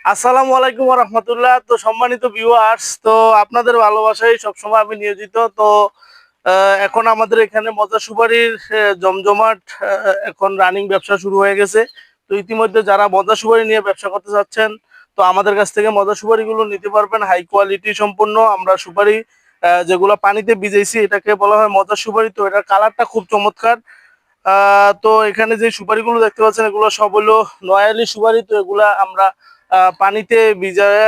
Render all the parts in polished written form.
আসসালামু আলাইকুম ওয়া রাহমাতুল্লাহ। তো সম্মানিত ভিউয়ার্স, তো আপনাদের ভালোবাসায় সবসময় আমি নিয়োজিত। তো এখন আমাদের এখানে মজা সুপারির জমজমাট এখন রানিং ব্যবসা শুরু হয়ে গেছে। তো ইতিমধ্যে যারা মজা সুপারি নিয়ে ব্যবসা করতে চাচ্ছেন, তো আমাদের কাছ থেকে মজা সুপারিগুলো নিতে পারবেন। হাই কোয়ালিটি সম্পন্ন আমরা সুপারি যেগুলো পানিতে ভিজাইছি, এটাকে বলা হয় মজা সুপারি। তো এটার কালারটা খুব চমৎকার। তো এখানে যে সুপারিগুলো দেখতে পাচ্ছেন, এগুলো সব হলো নয়ালি সুপারি। তো এগুলা আমরা পানিতে ভিজায়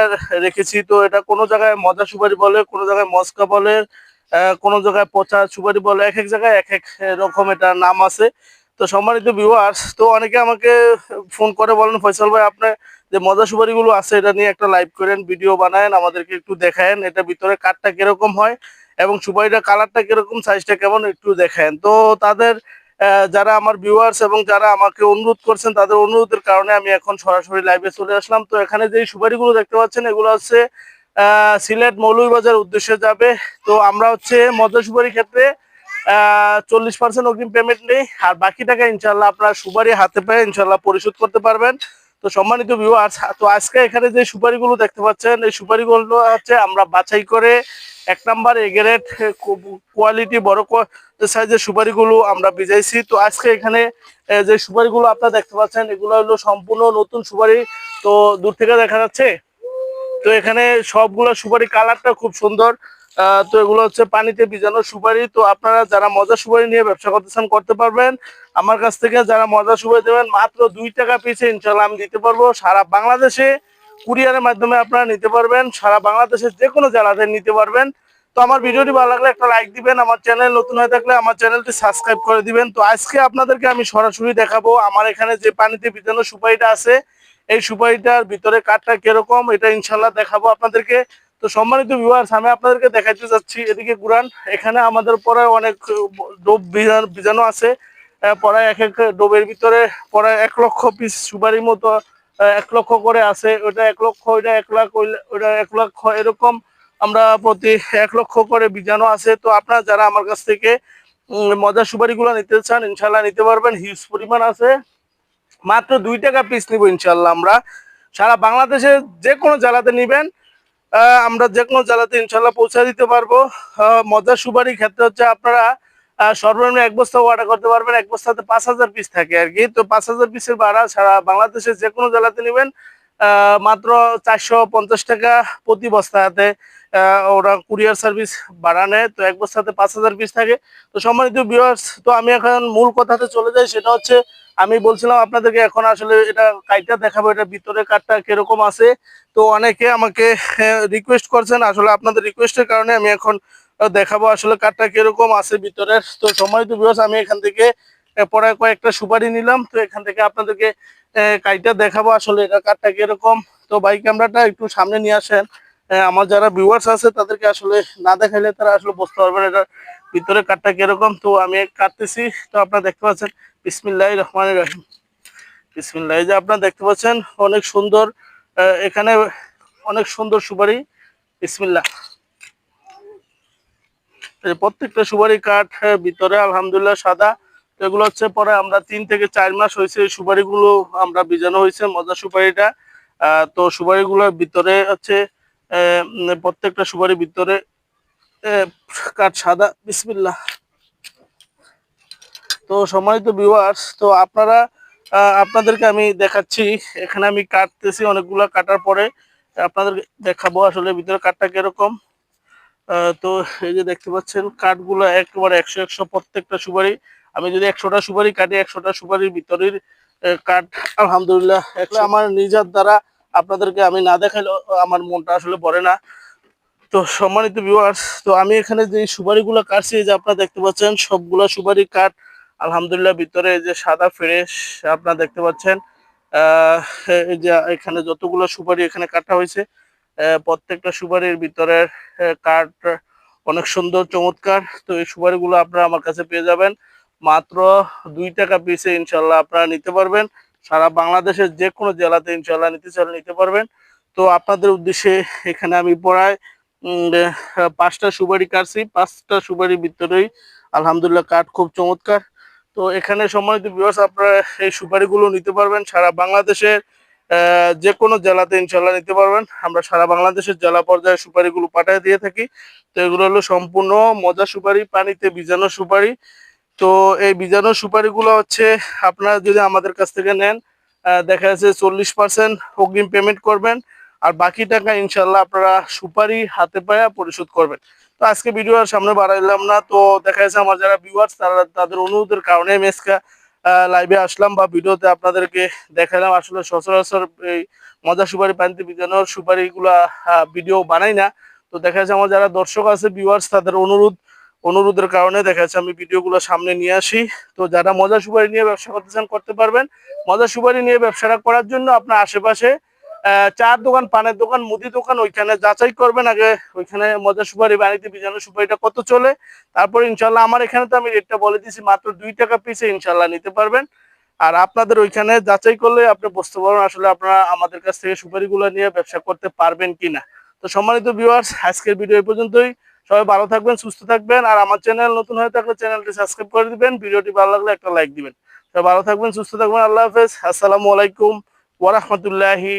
রেখেছি। তো এটা কোনো জায়গায় মজা সুপারি বলে, কোনো জায়গায় মস্কা বলে, কোনো জায়গায় পচা সুপারি বলে। এক এক জায়গায় এক এক রকম এটা নাম আছে। তো সম্মানিত ভিউয়ার্স, তো অনেকে আমাকে ফোন করে বলেন, ফয়সাল ভাই আপনি যে মজা সুপারিগুলো আছে এটা নিয়ে একটা লাইভ করেন, ভিডিও বানায়েন, আমাদেরকে একটু দেখায়েন এটা ভিতরে কাঠটা কিরকম হয় এবং সুপারিটা কালারটা কিরকম, সাইজটা কেমন একটু দেখায়েন। তো তাদের যারা আমার ভিউয়ার্স এবং যারা আমাকে অনুরোধ করছেন, তাদের অনুরোধের কারণে আমি এখন সরাসরি লাইভে চলে আসলাম। তো এখানে যে সুপারিগুলো দেখতে পাচ্ছেন, এগুলো হচ্ছে সিলেট মৌলভীবাজার উদ্দেশ্যে যাবে। তো আমরা হচ্ছে মজা সুপারির ক্ষেত্রে 40% অগ্রিম পেমেন্ট নেই, আর বাকি টাকা ইনশাল্লাহ আপনার সুপারি হাতে পেয়ে ইনশাল্লাহ পরিশোধ করতে পারবেন। তো সম্মানিত ভিউয়ার্স, তো আজকে এখানে যে সুপারিগুলো দেখতে পাচ্ছেন, এই সুপারিগুলো হচ্ছে আমরা বাছাই করে 1 নাম্বার এ গ্রেড কোয়ালিটি বড় সাইজের সুপারিগুলো আমরা ভিজাইছি। তো আজকে এখানে যে সুপারিগুলো আপনারা দেখতে পাচ্ছেন, এগুলো হলো সম্পূর্ণ নতুন সুপারি। তো দূর থেকে দেখা যাচ্ছে। তো এখানে সবগুলো সুপারি কালারটা খুব সুন্দর। তো এগুলো হচ্ছে পানিতে ভিজানো সুপারি। তো আপনারা যারা মজা সুপারি নিয়ে ব্যবসা করতেছেন করতে পারবেন। আমার কাছ থেকে যারা মজা সুপারি দেবেন মাত্র 2 টাকা পিসে ইনশাল্লাহ আমি দিতে পারবো। সারা বাংলাদেশে কুরিয়ারের মাধ্যমে আপনারা নিতে পারবেন, সারা বাংলাদেশের যে কোনো জেলাতে নিতে পারবেন। তো আমার ভিডিওটি ভালো লাগলে একটা লাইক দিবেন, আমার চ্যানেল নতুন হয়ে থাকলে আমার চ্যানেলটি সাবস্ক্রাইব করে দিবেন। তো আজকে আপনাদেরকে আমি সরাসরি দেখাবো আমার এখানে যে পানিতে ভিজানো সুপারিটা আছে, এই সুপারিটার ভিতরে কাঠটা কিরকম এটা ইনশাল্লাহ দেখাবো আপনাদেরকে। তো সম্মানিত ভিউয়ার্স, আমি আপনাদেরকে দেখাইতে যাচ্ছি এদিকে ঘুরান। এখানে আমাদের পরে অনেক ডোব ভিজানো আছে। পরে এক এক ডোবের ভিতরে পরে 1 লক্ষ পিস সুপারির মতো 1 লক্ষ করে আছে। ওটা 1 লক্ষ, ওইটা 1 লাখ, ওইটা 1 লক্ষ, এরকম আমরা প্রতি 1 লক্ষ করে বীজাণু আছে। তো আপনারা যারা আমার কাছ থেকে মজার সুপারিগুলো নিতে চান ইনশাল্লাহ নিতে পারবেন, হিউজ পরিমাণ আছে। মাত্র 2 টাকা পিস নিব ইনশাল্লাহ আমরা। সারা বাংলাদেশে যে কোনো জেলাতে নিবেন, আমরা যে কোনো জেলাতে ইনশাল্লাহ পৌঁছে দিতে পারবো। মজার সুপারির ক্ষেত্রে হচ্ছে আপনারা সর্বনিম্ন 1 বস্তা অর্ডার করতে পারবেন। 1 বস্তাতে 5,000 পিস থাকে আর কি। তো 5,000 পিসের ভাড়া সারা বাংলাদেশে যে কোনো জেলাতে নেবেন মাত্র 450 টাকা প্রতি বস্তাতে। ওরা কুরিয়ার সার্ভিস ভাড়া নেয়। তো 1 বস্তাতে 5,000 পিস থাকে। তো সম্মানিত ভিউয়ার্স, তো আমি এখন মূল কথাতে চলে যাই। সেটা হচ্ছে আমি বলছিলাম আপনাদেরকে এখন আসলে এটা কাইটটা দেখাবো, এটা ভিতরে কাঠটা কিরকম আছে। তো অনেকে আমাকে রিকোয়েস্ট করছেন, আসলে আপনাদের রিকোয়েস্টের কারণে আমি এখন দেখাবো আসলে কাঠটা কিরকম আছে ভিতরের। তো সম্মানিত ভিউয়ার্স, আমি এখান থেকে পরে কয়েকটা সুপারি নিলাম। তো এখান থেকে আপনাদেরকে কাইটটা দেখাবো আসলে এটা কাঠটা কিরকম। তো ভাই ক্যামেরাটা একটু সামনে নিয়ে আসেন। আমার যারা ভিউয়ার্স আছে তাদেরকে আসলে না দেখাইলে তারা আসলে বুঝতে পারবেন এটার ভিতরে কাঠটা কিরকম। তো আমি কাটতেছি। তো আপনারা দেখতে পাচ্ছেন, বিসমিল্লাহির রহমানির রহিম। বিসমিল্লাহ। এই যে আপনারা দেখতে পাচ্ছেন অনেক সুন্দর, এখানে অনেক সুন্দর সুপারি। বিসমিল্লাহ। প্রত্যেকটা সুপারি কাঠ ভিতরে আলহামদুলিল্লাহ সাদা। তো এগুলো হচ্ছে পরে আমরা 3 থেকে 4 মাস হয়েছে এই সুপারিগুলো আমরা বীজানো হয়েছে মজা সুপারিটা। তো সুপারিগুলোর ভিতরে হচ্ছে প্রত্যেকটা সুপারির ভিতরে কাঠ সাদা। বিসমিল্লাহ। তো সম্মানিত ভিউয়ার্স, তো আপনারা আপনাদেরকে আমি দেখাচ্ছি। এখানে আমি কাটতেছি, অনেকগুলো কাটার পরে আপনাদের দেখাবো আসলে ভিতরে কাঠটা কিরকম। তো এই যে দেখতে পাচ্ছেন কাঠগুলো একেবারে 100 প্রত্যেকটা সুপারি। আমি যদি 100টা সুপারি কাটি, 100টা সুপারির ভিতরের কাঠ আলহামদুলিল্লাহ আমার নিজের দ্বারা আপনাদেরকে আমি না দেখাইলে আমার মনটা আসলে ভরে না। তো সম্মানিত ভিউয়ার্স, তো আমি এখানে যে সুপারিগুলো কাটছি, এই যে আপনারা দেখতে পাচ্ছেন সবগুলা সুপারি কাঠ আলহামদুলিল্লাহ ভিতরে যে সাদা ফ্রেশ আপনারা দেখতে পাচ্ছেন। আহ এই যে এখানে যতগুলো সুপারি এখানে কাটা হয়েছে, প্রত্যেকটা সুপারির ভিতরের কাঠ অনেক সুন্দর চমৎকার। তো এই সুপারিগুলো আপনারা আমার কাছে পেয়ে যাবেন মাত্র 2 টাকা পিসে ইনশাল্লাহ আপনারা নিতে পারবেন। সারা বাংলাদেশের যে কোনো জেলাতে ইনশাল্লাহ নিতে চাইলে নিতে পারবেন। তো আপনাদের উদ্দেশ্যে এখানে আমি পড়ায় 5টা সুপারি কাটছি। 5টা সুপারির ভিতরেই আলহামদুলিল্লাহ কাঠ খুব চমৎকার। তো এখানে সম্মানিত ভিউয়ার্স, আপনারা এই সুপারিগুলো নিতে পারবেন সারা বাংলাদেশের যে কোনো জেলাতে ইনশাল্লাহ নিতে পারবেন। আমরা সারা বাংলাদেশের জেলা পর্যায়ে সুপারিগুলো পাঠিয়ে দিয়ে থাকি। তো এগুলো হলো সম্পূর্ণ মজা সুপারি, পানিতে ভিজানো সুপারি। তো এই ভিজানো সুপারিগুলো হচ্ছে আপনারা যদি আমাদের কাছ থেকে নেন, দেখা যাচ্ছে 40% অগ্রিম পেমেন্ট করবেন, আর বাকি টাকা ইনশাল্লাহ আপনারা সুপারি হাতে পায়া পরিশোধ করবেন। তো আজকে ভিডিও আর সামনে বাড়াইলাম না। তো দেখা যাচ্ছে আমার যারা ভিউয়ার্স তারা তাদের অনুরোধের কারণে মেসকা লাইভে আসলাম বা ভিডিওতে আপনাদেরকে দেখালাম। আসলে সচরাচর এই মজা সুপারি, পানিতে ভিজানোর সুপারিগুলা ভিডিও বানাই না। তো দেখা যাচ্ছে আমার যারা দর্শক আছে, ভিউয়ার্স, তাদের অনুরোধের কারণে দেখা যাচ্ছে আমি ভিডিওগুলো সামনে নিয়ে আসি। তো যারা মজা সুপারি নিয়ে ব্যবসা করতে চান করতে পারবেন। মজা সুপারি নিয়ে ব্যবসাটা করার জন্য আপনার আশেপাশে চার দোকান, পানের দোকান, মুদি দোকান, ওইখানে যাচাই করবেন আগে ওইখানে মজা সুপারি, বাড়িতে ভিজানো সুপারিটা কত চলে। তারপর ইনশাল্লাহ আমার এখানে তো আমি রেটটা বলে দিচ্ছি, মাত্র 2 টাকা পিসে ইনশাল্লাহ নিতে পারবেন। আর আপনাদের ওইখানে যাচাই করলে আপনি বুঝতে পারবেন আসলে আপনারা আমাদের কাছ থেকে সুপারিগুলো নিয়ে ব্যবসা করতে পারবেন কিনা। তো সম্মানিত ভিউয়ার্স, আজকের ভিডিও এই পর্যন্তই। সবাই ভালো থাকবেন, সুস্থ থাকবেন। আর আমার চ্যানেল নতুন হয়ে থাকলে চ্যানেলটি সাবস্ক্রাইব করে দিবেন, ভিডিওটি ভালো লাগলে একটা লাইক দিবেন। সবাই ভালো থাকবেন, সুস্থ থাকবেন। আল্লাহ হাফেজ। আসসালামু আলাইকুম ওয়া রাহমাতুল্লাহি